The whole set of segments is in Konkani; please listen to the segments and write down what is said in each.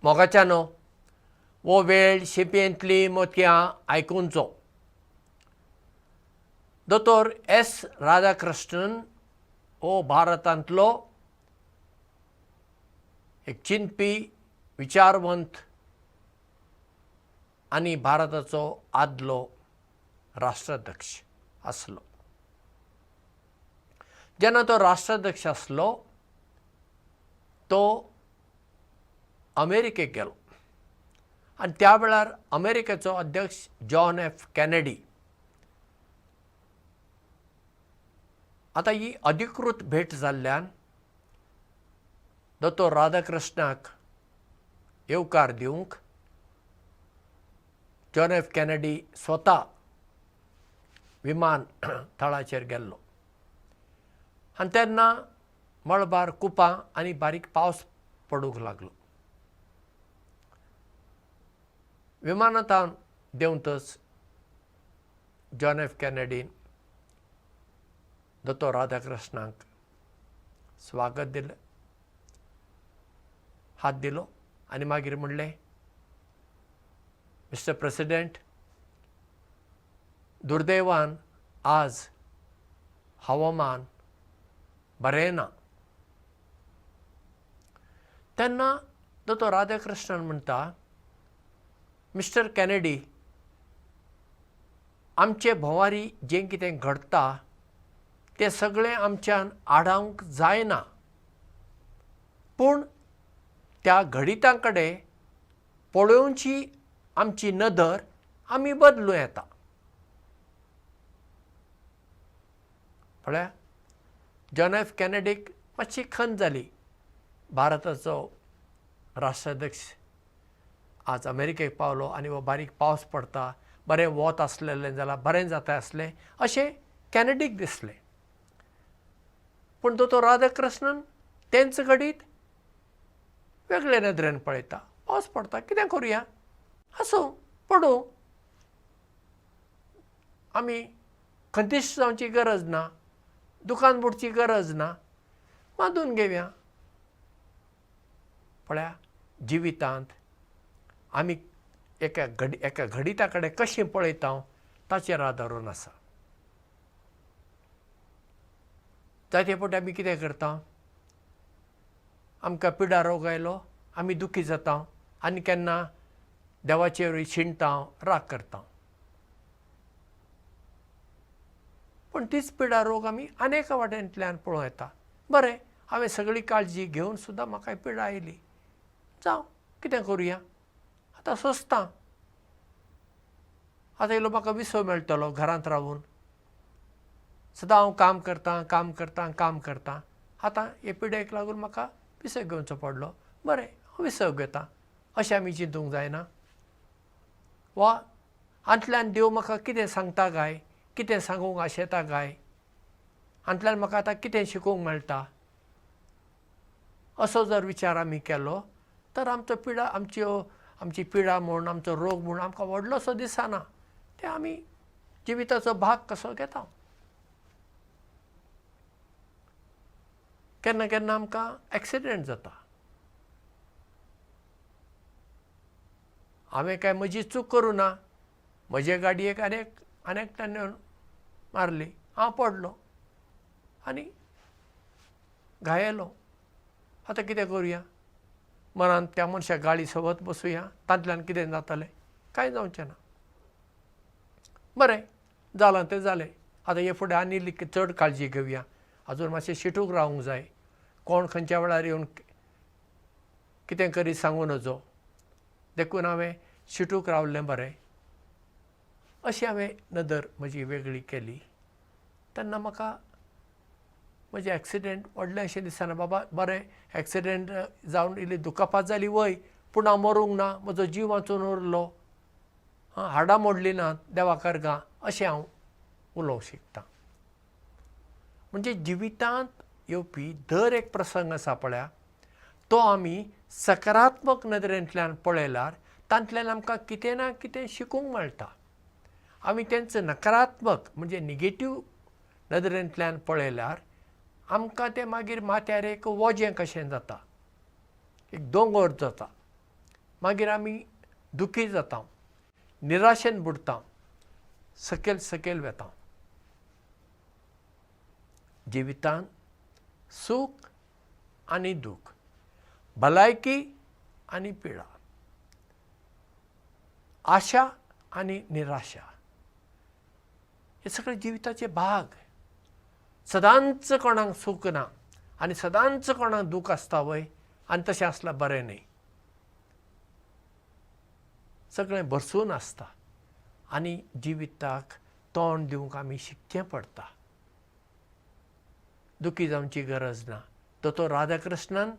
मोगाच्यानो वो वेळ शिंपयेंतली मोतयां आयकुनचो. दोतोर एस राधाकृष्णन हो भारतांतलो एक चिंतपी विचारवंत आनी भारताचो आदलो राष्ट्राध्यक्ष आसलो. जेन्ना तो राष्ट्राध्यक्ष आसलो तो अमेरिकेक गेलो आनी त्या वेळार अमेरिकेचो अध्यक्ष जॉन एफ कॅनेडी. आतां ही अधिकृत भेट जाल्ल्यान दोतोर राधाकृष्णाक येवकार दिवंक जॉन एफ कॅनेडी स्वता विमान थळाचेर गेल्लो आनी तेन्ना मळबार कुपां आनी बारीक पावस पडूंक लागलो. विमानांतल्यान देंवतच जॉन एफ कॅनेडीन दोतोर राधाकृष्णाक स्वागत दिलें, हात दिलो आनी मागीर म्हणलें, मिस्टर प्रेसिडेंट, दुर्दैवान आज हवामान बरें ना. तेन्ना दोतोर राधाकृष्णन म्हणटा, मिस्टर कॅनेडी, आमचे भोंवारी जें कितें घडटा तें सगळें आमच्यान आडावंक जायना, पूण त्या घडितां कडेन पळोवची आमची नदर आमी बदलूं येता. पळया, जॉन एफ कॅनेडीक मातशी खंत जाली. भारताचो राष्ट्राध्यक्ष आज अमेरिकेक पावलो आनी हो बारीक पावस पडटा, बरें वत आसलेलें जाल्यार बरें जाता आसलें अशें कॅनेडीक दिसलें. पूण दोतोर राधाकृष्णन तेंच घडीत वेगळे नदरेन पळयता. पावस पडटा, कितें करुया, आसूं पडूं, आमी खंतिश्ट जावची गरज ना, दुकान बुडची गरज ना, बांदून घेवया. पळया, जिवितांत आमी एका घडिता कडेन कशें पळयता ताचेर आदारून आसा. जायते फावटी आमी कितें करता, आमकां पिडा रोग आयलो, आमी दुखी जाता आनी केन्ना देवाचेर शिणटा, राग करता. पूण तीच पिडा रोग आमी अनेका वाटेंतल्यान पळोवं येता. बरें, हांवें सगळी काळजी घेवन सुद्दां म्हाका पिडा आयली, जावं कितें करुया, आतां सोंसता. आतां इल्लो म्हाका विसव मेळटलो घरांत रावून. सदां हांव काम करतां. आतां हे पिड्याक लागून म्हाका विसव घेवचो पडलो. बरें, हांव विसव घेता, अशें आमी चिंतूंक जायना. वा हातूंतल्यान देव म्हाका कितें सांगता काय, कितें सांगूंक आशेता काय, हातूंतल्यान म्हाका आतां कितें शिकूंक मेळटा, असो जर विचार आमी केलो तर आमची पिडा म्हूण, आमचो रोग म्हूण आमकां व्हडलोसो दिसना. ते आमी जिविताचो भाग कसो घेता. केन्ना केन्ना आमकां एक्सिडेंट जाता. हांवें काय म्हजी चूक करूं ना, म्हजे गाडयेक एकट्यान येवन मारली, हांव पडलो आनी घायेलो. आतां कितें करुया, मनांत त्या मनशाक गाळी सोबत बसुया, तांतल्यान कितें जातलें, कांय जावचें ना. बरें, जालां तें जालें. आतां हे फुडें आनी चड काळजी घेवया, आजून मातशें शिटूक रावूंक जाय, कोण खंयच्या वेळार येवन कितें करीत सांगूं नजो, देखून हांवें शिटूक रावल्लें बरें. अशी हांवें नदर म्हजी वेगळी केली. तेन्ना म्हाका म्हजें एक्सिडेंट व्हडलें अशें दिसना. बाबा, बरें, एक्सिडेंट जावन इल्ली दुखापत जाली वय, पूण हांव मरूंक ना, म्हजो जीव वाचून उरलो, हाडां मोडलीं नात, देवाक अर्गां, अशें हांव उलोवंक शिकतां. म्हणजे जिवितांत येवपी दर एक प्रसंग आसा पळया, तो आमी सकारात्मक नदरेंतल्यान पळयल्यार तांतल्यान आमकां कितें ना कितें शिकूंक मेळटा. आमी तेंच नकारात्मक म्हणजे नेगेटीव नदरेंतल्यान पळयल्यार आमकां तें मागीर माथ्यार एक वजें कशें जाता, एक दोंगर जाता. मागीर आमी दुखी जाता, निराशेन बुडटा, सकयल सकयल वेता. जिवितांत सूख आनी दूख, भलायकी आनी पिडा, आशा आनी निराशा हे सगळे जिविताचे भाग. सदांच कोणाक सूख ना आनी सदांच कोणाक दूख आसता वय, आनी तशें आसल्यार बरें न्ही. सगळें भरसून आसता आनी जिविताक तोंड दिवंक आमी शिकचें पडटा. दुखी जावची गरज ना. तो राधाकृष्णन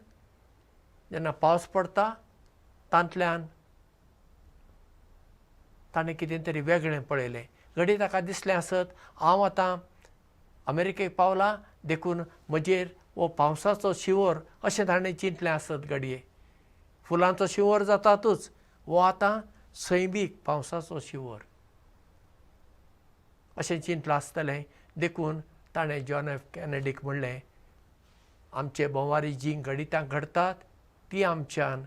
जेन्ना पावस पडटा तांतल्यान ताणें कितें तरी वेगळें पळयलें. घडी ताका दिसलें आसत हांव आतां अमेरिकेक पावलां देखून म्हजेर वो पावसाचो शिंवर अशें ताणें चिंतलें आसत घडये. फुलांचो शिंवर जातातूच, वो आतां सैमीक पावसाचो शिंवर अशें चिंतलां आसतलें. देखून ताणें जॉन एफ कॅनेडीक म्हणलें आमचे बोवारी जीं घडितां घडटात ती आमच्यान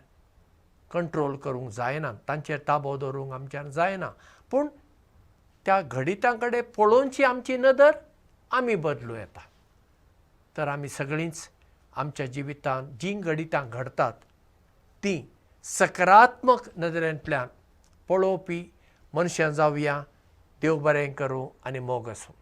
कंट्रोल करूंक जायना, तांचेर ताबो दवरूंक आमच्यान जायना, पूण त्या घडितां कडेन पळोवनची आमची नदर आमी बदलूं येता. तर आमी सगळींच आमच्या जिवितांत जीं घडितां घडटात तीं सकारात्मक नदरेंतल्यान पळोवपी मनशां जावया. देव बरें करूं आनी मोग आसूं.